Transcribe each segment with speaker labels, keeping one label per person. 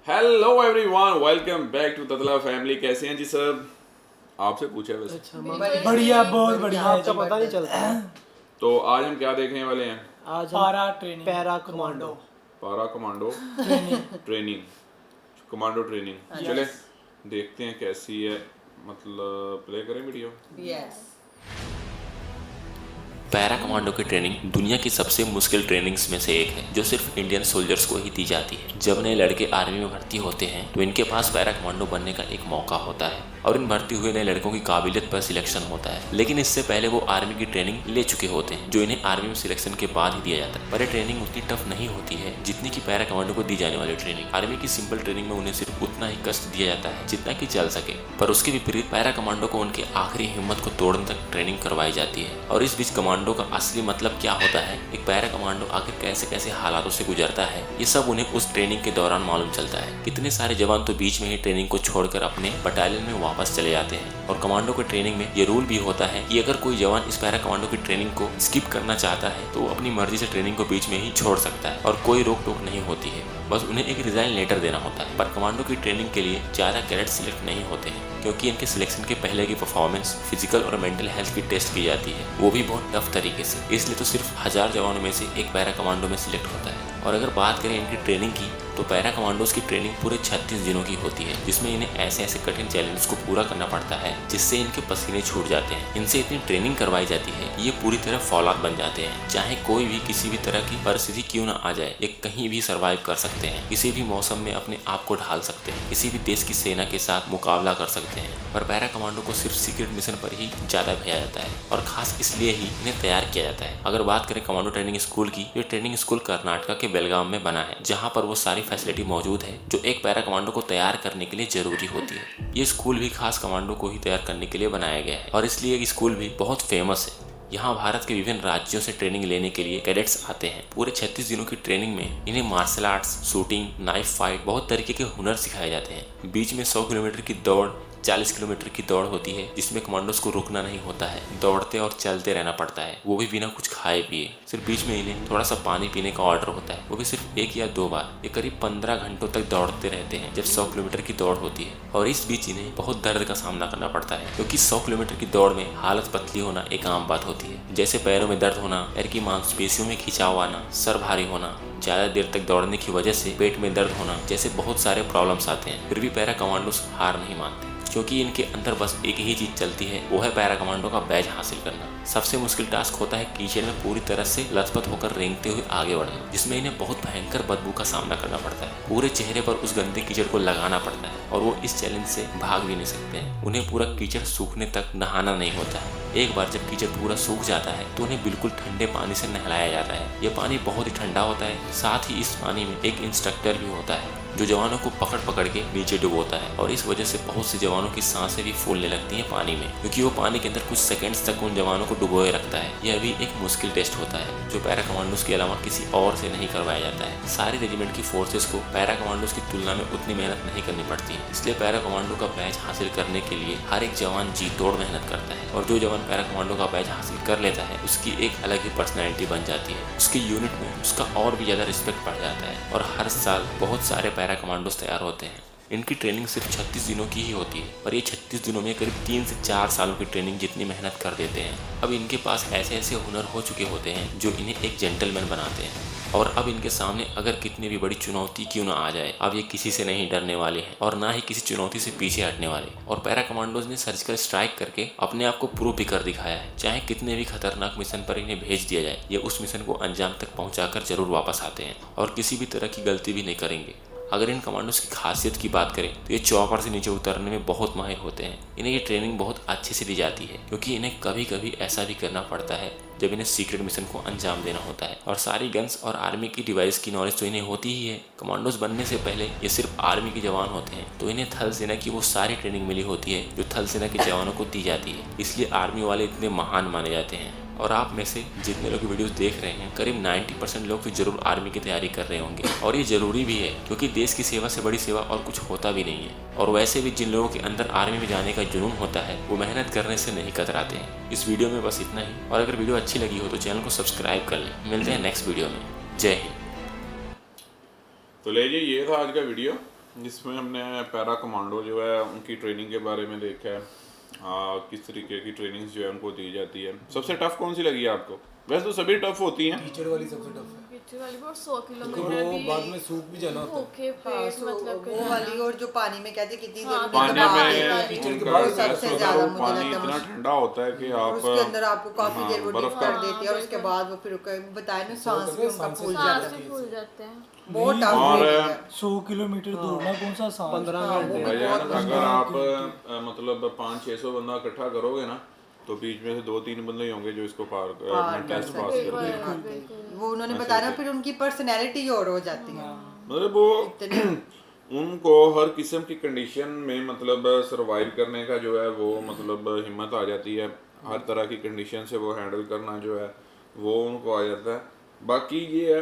Speaker 1: Hello everyone, welcome back to Tatla family. कैसे हैं जी सब? आपसे पूछा वैसे।
Speaker 2: अच्छा बढ़िया, बहुत बढ़िया।
Speaker 3: आपका पता नहीं चलता।
Speaker 1: तो आज हम क्या देखने वाले हैं?
Speaker 3: आज
Speaker 2: पारा ट्रेनिंग,
Speaker 3: पैरा कमांडो
Speaker 1: पारा कमांडो ट्रेनिंग, कमांडो ट्रेनिंग। चले देखते हैं कैसी है, मतलब प्ले करें वीडियो।
Speaker 4: यस।
Speaker 5: पैरा कमांडो की ट्रेनिंग दुनिया की सबसे मुश्किल ट्रेनिंग्स में से एक है, जो सिर्फ इंडियन सोल्जर्स को ही दी जाती है। जब नए लड़के आर्मी में भर्ती होते हैं तो इनके पास पैरा कमांडो बनने का एक मौका होता है और इन भर्ती हुए नए लड़कों की काबिलियत पर सिलेक्शन होता है। लेकिन इससे पहले वो आर्मी की ट्रेनिंग ले चुके होते हैं, जो इन्हें आर्मी में सिलेक्शन के बाद ही दिया जाता है। पर ये ट्रेनिंग उतनी टफ नहीं होती है जितनी की पैरा कमांडो को दी जाने वाली ट्रेनिंग। आर्मी की सिंपल ट्रेनिंग में उन्हें सिर्फ उतना ही कष्ट दिया जाता है जितना कि चल सके, पर उसके विपरीत पैरा कमांडो को उनके आखिरी हिम्मत को तोड़ने तक ट्रेनिंग करवाई जाती है। और इस बीच कमांडो का असली मतलब क्या होता है, एक पैरा कमांडो आखिर कैसे कैसे हालातों से गुजरता है, ये सब उन्हें उस ट्रेनिंग के दौरान मालूम चलता है। कितने सारे जवान तो बीच में ही ट्रेनिंग को छोड़कर अपने बटालियन में वापस चले जाते हैं। और कमांडो की ट्रेनिंग में ये रूल भी होता है कि अगर कोई जवान इस पैरा कमांडो की ट्रेनिंग को स्किप करना चाहता है तो वो अपनी मर्जी से ट्रेनिंग को बीच में ही छोड़ सकता है और कोई रोक टोक नहीं होती है, बस उन्हें एक रिजाइन लेटर देना होता है। पर कमांडो की ट्रेनिंग के लिए ज्यादा कैडेट सिलेक्ट नहीं होते हैं, क्योंकि इनके सिलेक्शन के पहले की परफॉर्मेंस, फिजिकल और मेंटल हेल्थ की टेस्ट की जाती है, वो भी बहुत टफ तरीके से। इसलिए तो सिर्फ 1000 जवानों में से एक पैरा कमांडो में सिलेक्ट होता है। और अगर बात करें इनकी ट्रेनिंग की, तो पैरा कमांडोज की ट्रेनिंग पूरे 36 दिनों की होती है, जिसमें इन्हें ऐसे ऐसे कठिन चैलेंज को पूरा करना पड़ता है जिससे इनके पसीने छूट जाते हैं। इनसे इतनी ट्रेनिंग करवाई जाती है, ये पूरी तरह फौलाद बन जाते हैं। चाहे कोई भी किसी भी तरह की परिस्थिति क्यों ना आ जाए, ये कहीं भी सर्वाइव कर सकते हैं, किसी भी मौसम में अपने आप को ढाल सकते हैं, किसी भी देश की सेना के साथ मुकाबला कर सकते हैं। पर पैरा कमांडो को सिर्फ सीक्रेट मिशन पर ही ज्यादा भेजा जाता है और खास इसलिए ही इन्हें तैयार किया जाता है। अगर बात करें कमांडो ट्रेनिंग स्कूल की, ये ट्रेनिंग स्कूल कर्नाटक के बेलगाम में बना है, जहाँ पर वो सारी फैसिलिटी मौजूद है जो एक पैरा कमांडो को तैयार करने के लिए जरूरी होती है। ये स्कूल भी खास कमांडो को ही तैयार करने के लिए बनाया गया है और इसलिए ये स्कूल भी बहुत फेमस है। यहाँ भारत के विभिन्न राज्यों से ट्रेनिंग लेने के लिए कैडेट्स आते हैं। पूरे 36 दिनों की ट्रेनिंग में इन्हें martial arts, shooting, knife fight, बहुत तरीके के हुनर सिखाए जाते हैं। बीच में 100 किलोमीटर की दौड़, 40 किलोमीटर की दौड़ होती है, जिसमें कमांडोज को रुकना नहीं होता है, दौड़ते और चलते रहना पड़ता है, वो भी बिना कुछ खाए पिए। सिर्फ बीच में इन्हें थोड़ा सा पानी पीने का ऑर्डर होता है, वो भी सिर्फ 1 या 2 बार। ये करीब 15 घंटों तक दौड़ते रहते हैं जब 100 किलोमीटर की दौड़ होती है। और इस बीच इन्हें बहुत दर्द का सामना करना पड़ता है, क्योंकि 100 किलोमीटर की दौड़ में हालत पतली होना एक आम बात होती है, जैसे पैरों में दर्द होना, पैर की मांसपेशियों में खिंचाव आना, सर भारी होना, ज्यादा देर तक दौड़ने की वजह से पेट में दर्द होना, जैसे बहुत सारे प्रॉब्लम्स आते हैं। फिर भी पैरा कमांडोज हार नहीं मानते, क्योंकि इनके अंदर बस एक ही चीज चलती है, वो है पैरा कमांडो का बैज हासिल करना। सबसे मुश्किल टास्क होता है कीचड़ में पूरी तरह से लथपथ होकर रेंगते हुए आगे बढ़ना, जिसमें इन्हें बहुत भयंकर बदबू का सामना करना पड़ता है। पूरे चेहरे पर उस गंदे कीचड़ को लगाना पड़ता है और वो इस चैलेंज से भाग भी नहीं सकते हैं। उन्हें पूरा कीचड़ सूखने तक नहाना नहीं होता है। एक बार जब कीचड़ पूरा सूख जाता है तो उन्हें बिल्कुल ठंडे पानी से नहलाया जाता है। यह पानी बहुत ही ठंडा होता है, साथ ही इस पानी में एक इंस्ट्रक्टर भी होता है जो जवानों को पकड़ पकड़ के नीचे डुबोता है। और इस वजह से बहुत से जवानों की सांसें भी फूलने लगती हैं पानी में, क्योंकि वो पानी के अंदर कुछ सेकंड्स तक उन जवानों को डुबोए रखता है। यह भी एक मुश्किल टेस्ट होता है जो पैरा कमांडोज के अलावा किसी और से नहीं करवाया जाता है। सारी रेजिमेंट की फोर्सेस को पैरा कमांडोज की तुलना में उतनी मेहनत नहीं करनी पड़ती है, इसलिए पैरा कमांडो का बैच हासिल करने के लिए हर एक जवान जी तोड़ मेहनत करता है। और जो जवान पैरा कमांडो का बैच हासिल कर लेता है, उसकी एक अलग ही पर्सनैलिटी बन जाती है, उसकी यूनिट में उसका और भी ज्यादा रिस्पेक्ट बढ़ जाता है। और हर साल बहुत सारे पैरा कमांडोज तैयार होते हैं। इनकी ट्रेनिंग सिर्फ 36 दिनों की ही होती है, पर ये 36 दिनों में करीब 3 से 4 सालों की ट्रेनिंग जितनी मेहनत कर देते हैं। अब इनके पास ऐसे ऐसे हुनर हो चुके होते हैं जो इन्हें एक जेंटलमैन बनाते हैं। और अब इनके सामने अगर कितनी भी बड़ी चुनौती क्यों ना आ जाए, अब ये किसी से नहीं डरने वाले हैं और ना ही किसी चुनौती से पीछे हटने वाले। और पैरा कमांडोज ने सर्जिकल स्ट्राइक करके अपने आप को प्रूव भी कर दिखाया है। चाहे कितने भी खतरनाक मिशन पर इन्हें भेज दिया जाए, ये उस मिशन को अंजाम तक पहुंचाकर जरूर वापस आते हैं और किसी भी तरह की गलती भी नहीं करेंगे। अगर इन कमांडोज की खासियत की बात करें तो ये चॉपर से नीचे उतरने में बहुत माहिर होते हैं। इन्हें ये ट्रेनिंग बहुत अच्छे से दी जाती है, क्योंकि इन्हें कभी कभी ऐसा भी करना पड़ता है जब इन्हें सीक्रेट मिशन को अंजाम देना होता है। और सारी गन्स और आर्मी की डिवाइस की नॉलेज तो इन्हें होती ही है। कमांडोज बनने से पहले ये सिर्फ आर्मी के जवान होते हैं, तो इन्हें थल सेना की वो सारी ट्रेनिंग मिली होती है जो थल सेना के जवानों को दी जाती है। इसलिए आर्मी वाले इतने महान माने जाते हैं। और आप में से जितने लोग वीडियोस देख रहे हैं, करीब 90% लोग तो जरूर आर्मी की तैयारी कर रहे होंगे। और ये जरूरी भी है, क्योंकि देश की सेवा से बड़ी सेवा और कुछ होता भी नहीं है। और वैसे भी जिन लोगों के अंदर आर्मी में जाने का जुनून होता है, वो मेहनत करने से नहीं कतराते हैं। इस वीडियो में बस इतना ही, और अगर वीडियो अच्छी लगी हो तो चैनल को सब्सक्राइब कर लें। मिलते हैं नेक्स्ट वीडियो में। जय हिंद।
Speaker 1: तो लीजिए, ये था आज का वीडियो। जिसमें हमने पैरा कमांडो जो है उनकी ट्रेनिंग के बारे में देखा है, किस तरीके की ट्रेनिंग्स जो है उनको दी जाती है। सबसे टफ कौन सी लगी है आपको? वैसे तो सभी टफ होती हैं।
Speaker 2: कीचड़ वाली सबसे टफ है,
Speaker 3: कीचड़ वाली भी, और 100
Speaker 2: क्योंकि
Speaker 3: किलोमीटर
Speaker 2: वो
Speaker 3: भी
Speaker 2: बाद में सूख भी जाना होता है।
Speaker 3: भूखे पेट मतलब
Speaker 4: वो वाली, और जो पानी में कहते कितनी देर
Speaker 1: पानी
Speaker 4: दबा
Speaker 1: में
Speaker 4: देता है,
Speaker 1: उनका
Speaker 4: वो
Speaker 1: ऐसा
Speaker 4: सबसे
Speaker 1: होता है,
Speaker 4: ज्यादा
Speaker 1: वो
Speaker 4: मुझे
Speaker 1: पानी
Speaker 4: लगता
Speaker 1: इतना
Speaker 4: है।
Speaker 1: ठंडा होता है कि
Speaker 4: और
Speaker 1: आप
Speaker 4: उसके अंदर आपको काफी देर वो
Speaker 1: बर्फ
Speaker 4: डिप
Speaker 1: का
Speaker 4: कर देती है, और उसके बाद वो फिर बताए ना सांस भी उनका फूल
Speaker 3: सांस
Speaker 4: जाता
Speaker 3: भी
Speaker 4: है।
Speaker 3: फूल जाते हैं।
Speaker 4: बहुत टफ
Speaker 1: और
Speaker 4: ट्रेनिंग है।
Speaker 2: 100 किलोमीटर दौड़ना कौन सा आसान?
Speaker 6: 15 घंटे।
Speaker 1: भैया अगर आप मतलब 500-600 बंदा इकट्ठा करोगे ना, तो बीच में से 2-3 बंदे ही होंगे जो इसको पार टेस्ट पास कर देंगे।
Speaker 4: वो उन्होंने बताया ना, फिर उनकी पर्सनैलिटी और हो जाती है।
Speaker 1: मतलब वो उनको हर किस्म की कंडीशन में मतलब सरवाइव करने का जो है वो मतलब हिम्मत आ जाती है। हर तरह की कंडीशन से वो हैंडल करना जो है वो उनको आ जाता है। बाकी ये है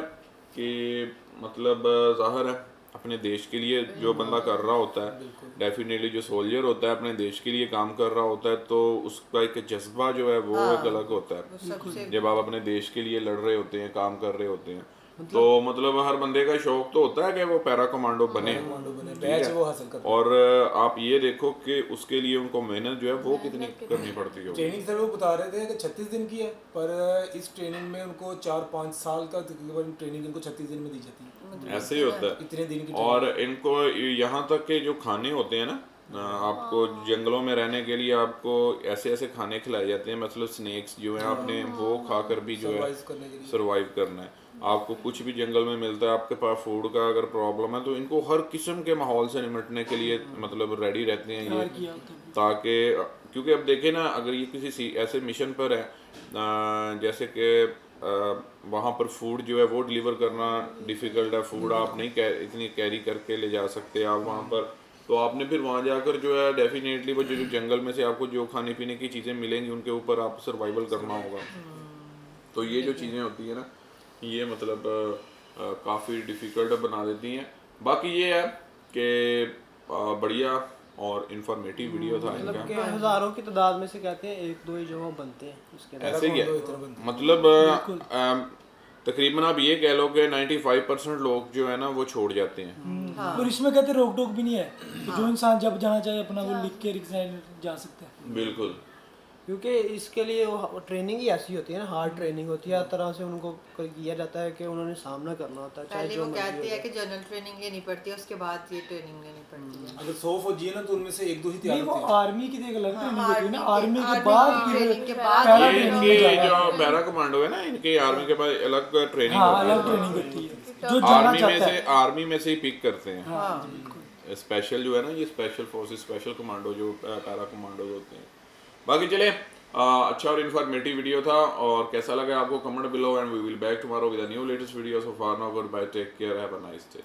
Speaker 1: कि मतलब ज़ाहिर है अपने देश के लिए जो बंदा कर रहा होता है, डेफिनेटली जो सोल्जर होता है अपने देश के लिए काम कर रहा होता है, तो उसका एक जज्बा जो है वो एक अलग होता है। जब आप अपने देश के लिए लड़ रहे होते हैं, काम कर रहे होते हैं, तो मतलब हर बंदे का शौक तो होता है कि वो पैरा कमांडो बने,
Speaker 2: बैच वो हासिल करते हैं।
Speaker 1: और आप ये देखो कि उसके लिए उनको मेहनत जो है वो कितनी करनी पड़ती है।
Speaker 2: ट्रेनिंग सर वो बता रहे थे कि 36 दिन की है, पर इस ट्रेनिंग में उनको 4-5 साल का तकरीबन ट्रेनिंग इनको 36 दिन में दी जाती है।
Speaker 1: ऐसे ही होता है।
Speaker 2: इतने दिन की
Speaker 1: और इनको यहाँ तक के जो खाने होते हैं ना, आपको जंगलों में रहने के लिए आपको ऐसे ऐसे खाने खिलाए जाते हैं, मतलब स्नेक्स जो है आपने वो खाकर भी जो है
Speaker 2: सर्वाइव करने के लिए।
Speaker 1: सरवाइव करना है। आपको कुछ भी जंगल में मिलता है, आपके पास फूड का अगर प्रॉब्लम है, तो इनको हर किस्म के माहौल से निपटने के लिए मतलब रेडी रहते हैं ये, ताकि क्योंकि अब देखें ना, अगर ये किसी ऐसे मिशन पर है जैसे कि वहाँ पर फूड जो है वो डिलीवर करना डिफ़िकल्ट है, फूड आप नहीं इतनी कैरी करके ले जा सकते आप वहाँ पर, तो आपने फिर वहाँ जाकर जो है डेफिनेटली वो जो जंगल में से आपको जो खाने पीने की चीज़ें मिलेंगी उनके ऊपर आप सर्वाइवल करना होगा। तो ये जो चीज़ें होती है ना, ये मतलब काफ़ी डिफ़िकल्ट बना देती हैं। बाकी ये है कि बढ़िया और इन्फॉर्मेटिव वीडियो था
Speaker 6: मतलब
Speaker 1: इनका।
Speaker 6: कि हजारों की तादाद में से कहते हैं 1-2 ही जो वो बनते हैं उसके अंदर।
Speaker 1: ऐसे ही है, मतलब तकरीबन आप ये कह लो कि 95% लोग जो है ना वो छोड़ जाते हैं।
Speaker 2: और इसमें कहते रोक टोक भी नहीं है, जो इंसान जब जाना चाहे अपना वो लिख के रिक्साइड जा सकता है।
Speaker 1: बिल्कुल,
Speaker 6: क्योंकि इसके लिए वो ट्रेनिंग ही ऐसी होती है ना, हार्ड ट्रेनिंग होती है, हर तरह से उनको किया जाता है कि उन्होंने सामना करना होता है।
Speaker 4: पहले वो कहते हैं कि जनरल ट्रेनिंग लेनी पड़ती है, उसके बाद ये ट्रेनिंग लेनी पड़ती है।
Speaker 2: अगर 100 फौजी है ना तो उनमें से 1-2 ही तैयार
Speaker 7: नहीं, वो
Speaker 2: होते हैं।
Speaker 7: आर्मी की एक अलग ट्रेनिंग होती है ना, आर्मी के
Speaker 4: आर्मी
Speaker 7: बाद
Speaker 4: की
Speaker 7: फिर
Speaker 4: ट्रेनिंग के बाद
Speaker 7: पैरा
Speaker 1: ये
Speaker 7: ट्रेनिंग
Speaker 1: इनके
Speaker 7: में जाना
Speaker 1: जो पैरा कमांडो है ना, इनके आर्मी के बाद अलग ट्रेनिंग
Speaker 7: हाँ,
Speaker 1: होती
Speaker 7: अलग
Speaker 1: है।
Speaker 7: ट्रेनिंग होती है जो जाना
Speaker 1: आर्मी में
Speaker 7: चाहता
Speaker 1: से
Speaker 7: है।
Speaker 1: आर्मी में से ही पिक करते हैं।
Speaker 7: हाँ,
Speaker 1: स्पेशल जो है ना, ये स्पेशल फोर्सेस, स्पेशल कमांडो जो पैरा कमांडो होते हैं। बाकी चले अच्छा और इन्फॉर्मेटिव वीडियो था, और कैसा लगा आपको comment below, and we will back tomorrow with a new latest video. So for now good bye, take care, have a nice day.